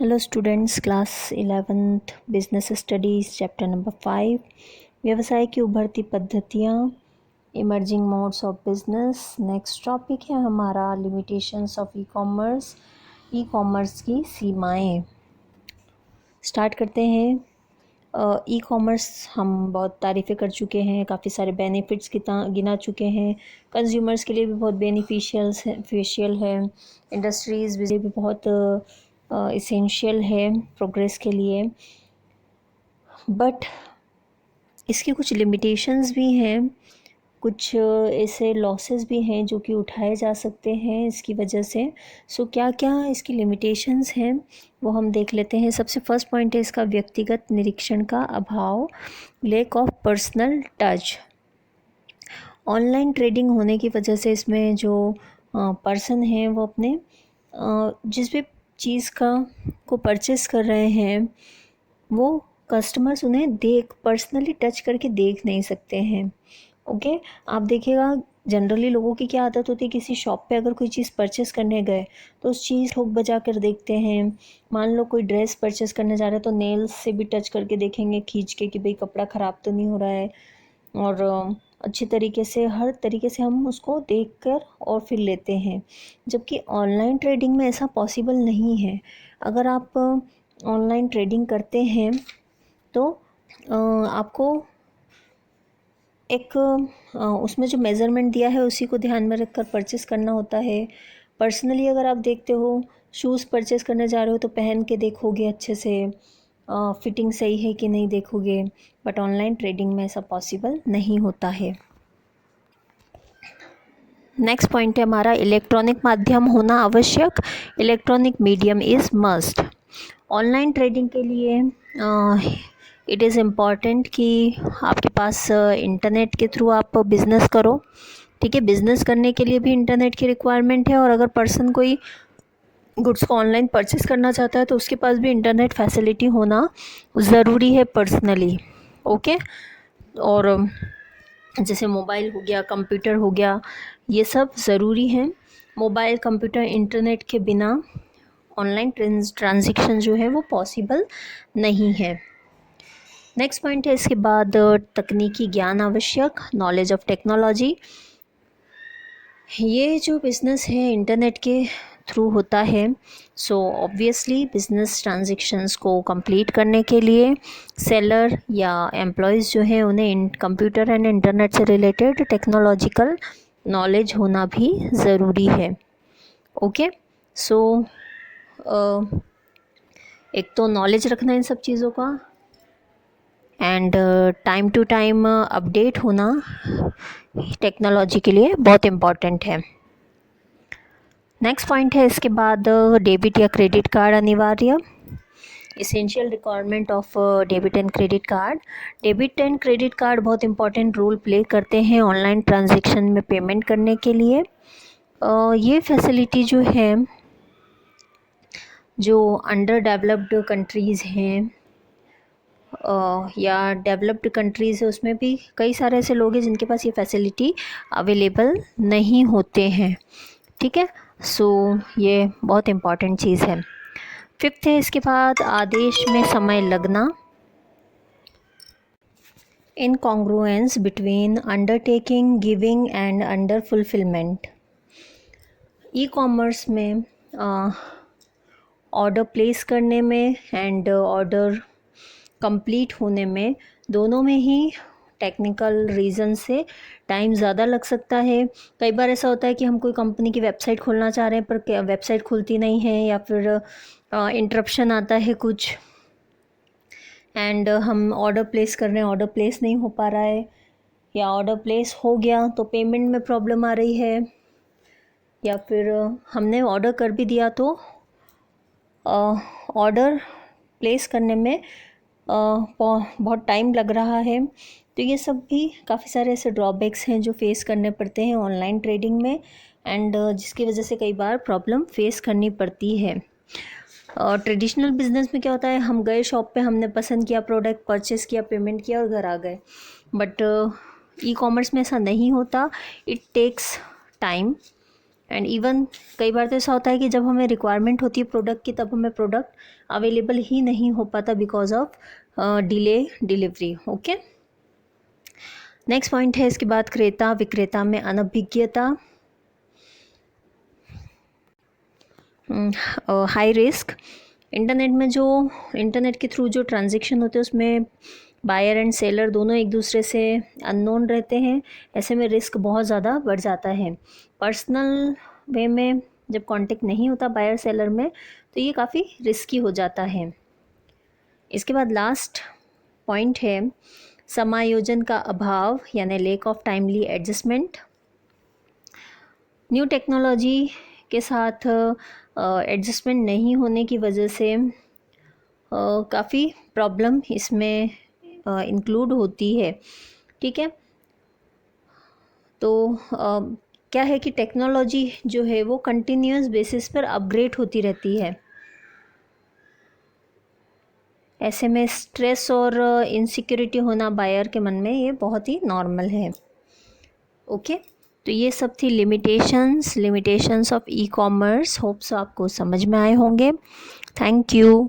Hello students, class 11th business studies chapter number 5 व्यवसाय की उभरती पद्धतियाँ, emerging modes of business. Next topic है हमारा लिमिटेशंस ऑफ ई कॉमर्स की सीमाएं। स्टार्ट करते हैं। ई कॉमर्स हम बहुत तारीफ़ें कर चुके हैं, काफ़ी सारे बेनिफिट्स गिना चुके हैं। कंज्यूमर्स के लिए भी बहुत बेनिफिशियल है, इंडस्ट्रीज़ भी बहुत इसेंशियल है प्रोग्रेस के लिए। बट इसकी कुछ लिमिटेशंस भी हैं, कुछ ऐसे लॉसेस भी हैं जो कि उठाए जा सकते हैं इसकी वजह से। क्या क्या इसकी लिमिटेशंस हैं वो हम देख लेते हैं। सबसे फर्स्ट पॉइंट है इसका व्यक्तिगत निरीक्षण का अभाव, lack of personal touch. Online trading होने की वजह से इसमें जो पर्सन है वो अपने जिस भी चीज़ को परचेस कर रहे हैं वो कस्टमर्स उन्हें पर्सनली टच करके देख नहीं सकते हैं। ओके, आप देखिएगा जनरली लोगों की क्या आदत होती है, किसी शॉप पे अगर कोई चीज़ परचेस करने गए तो उस चीज़ ठोक बजा कर देखते हैं। मान लो कोई ड्रेस परचेस करने जा रहे हैं तो नेल्स से भी टच करके देखेंगे खींच के कि भाई कपड़ा ख़राब तो नहीं हो रहा है, और अच्छी तरीके से हर तरीके से हम उसको देखकर और फिर लेते हैं। जबकि ऑनलाइन ट्रेडिंग में ऐसा पॉसिबल नहीं है। अगर आप ऑनलाइन ट्रेडिंग करते हैं तो आपको एक उसमें जो मेज़रमेंट दिया है उसी को ध्यान में रखकर परचेस करना होता है। पर्सनली अगर आप देखते हो, शूज़ परचेस करने जा रहे हो तो पहन के देखोगे अच्छे से, फिटिंग सही है कि नहीं देखोगे। बट ऑनलाइन ट्रेडिंग में ऐसा पॉसिबल नहीं होता है। नेक्स्ट पॉइंट है हमारा इलेक्ट्रॉनिक माध्यम होना आवश्यक, electronic medium is must. Online trading के लिए इट इज़ इम्पॉर्टेंट कि आपके पास इंटरनेट के थ्रू आप बिज़नेस करो। ठीक है, बिज़नेस करने के लिए भी इंटरनेट की रिक्वायरमेंट है, और अगर पर्सन कोई गुड्स को ऑनलाइन परचेस करना चाहता है तो उसके पास भी इंटरनेट फैसिलिटी होना ज़रूरी है पर्सनली। ओके, और जैसे मोबाइल हो गया, कंप्यूटर हो गया, ये सब ज़रूरी हैं। मोबाइल, कंप्यूटर, इंटरनेट के बिना ऑनलाइन ट्रांजैक्शन जो है वो पॉसिबल नहीं है। नेक्स्ट पॉइंट है इसके बाद तकनीकी ज्ञान आवश्यक, नॉलेज ऑफ टेक्नोलॉजी। ये जो बिज़नेस है इंटरनेट के थ्रू होता है, सो ऑब्वियसली बिज़नेस ट्रांजैक्शंस को कंप्लीट करने के लिए सेलर या एम्प्लॉयज़ जो हैं उन्हें कंप्यूटर एंड इंटरनेट से रिलेटेड टेक्नोलॉजिकल नॉलेज होना भी ज़रूरी है। ओके, सो एक तो नॉलेज रखना इन सब चीज़ों का, and time to time update होना टेक्नोलॉजी के लिए बहुत इम्पॉर्टेंट है। नेक्स्ट पॉइंट है इसके बाद डेबिट या क्रेडिट कार्ड अनिवार्य, essential requirement of debit and credit card. Debit and credit card बहुत इंपॉर्टेंट रोल प्ले करते हैं ऑनलाइन ट्रांजैक्शन में पेमेंट करने के लिए। ये फैसिलिटी जो है, जो अंडर डेवलप्ड कंट्रीज़ हैं या डेवलप्ड कंट्रीज़ है, उसमें भी कई सारे ऐसे लोग हैं जिनके पास ये फैसिलिटी अवेलेबल नहीं होते हैं। ठीक है, सो ये बहुत इम्पॉर्टेंट चीज़ है। फिफ्थ है इसके बाद आदेश में समय लगना, incongruence between undertaking, giving and under fulfilment. E commerce में ऑर्डर प्लेस करने में एंड ऑर्डर कंप्लीट होने में, दोनों में ही टेक्निकल रीज़न से टाइम ज़्यादा लग सकता है। कई बार ऐसा होता है कि हम कोई कंपनी की वेबसाइट खोलना चाह रहे हैं पर वेबसाइट खुलती नहीं है, या फिर इंटरप्शन आता है कुछ, एंड हम ऑर्डर प्लेस कर रहे हैं, ऑर्डर प्लेस नहीं हो पा रहा है, या ऑर्डर प्लेस हो गया तो पेमेंट में प्रॉब्लम आ रही है, या फिर हमने ऑर्डर कर भी दिया तो ऑर्डर प्लेस करने में बहुत टाइम लग रहा है। तो ये सब भी काफ़ी सारे ऐसे ड्रॉबैक्स हैं जो फेस करने पड़ते हैं ऑनलाइन ट्रेडिंग में, एंड जिसकी वजह से कई बार प्रॉब्लम फेस करनी पड़ती है। ट्रेडिशनल बिजनेस में क्या होता है, हम गए शॉप पे, हमने पसंद किया प्रोडक्ट, परचेस किया, पेमेंट किया और घर आ गए। बट ई कॉमर्स में ऐसा नहीं होता, it takes time, and even कई बार तो ऐसा होता है कि जब हमें रिक्वायरमेंट होती है प्रोडक्ट की, तब हमें प्रोडक्ट अवेलेबल ही नहीं हो पाता because of delay delivery. Okay, next point है इसके बाद क्रेता विक्रेता में अनभिज्ञता, हाई रिस्क। इंटरनेट में जो इंटरनेट के थ्रू जो ट्रांजेक्शन होते हैं उसमें बायर एंड सेलर दोनों एक दूसरे से अननोन रहते हैं, ऐसे में रिस्क बहुत ज़्यादा बढ़ जाता है। पर्सनल वे में जब कांटेक्ट नहीं होता बायर सेलर में तो ये काफ़ी रिस्की हो जाता है। इसके बाद लास्ट पॉइंट है समायोजन का अभाव यानी lack of timely adjustment. New technology के साथ एडजस्टमेंट नहीं होने की वजह से काफ़ी प्रॉब्लम इसमें इंक्लूड होती है। ठीक है, तो क्या है कि टेक्नोलॉजी जो है वो कंटिन्यूअस बेसिस पर अपग्रेड होती रहती है, ऐसे में स्ट्रेस और इनसिक्योरिटी होना बायर के मन में ये बहुत ही नॉर्मल है। ओके, तो ये सब थी limitations of e commerce. Hopes आपको समझ में आए होंगे। Thank you.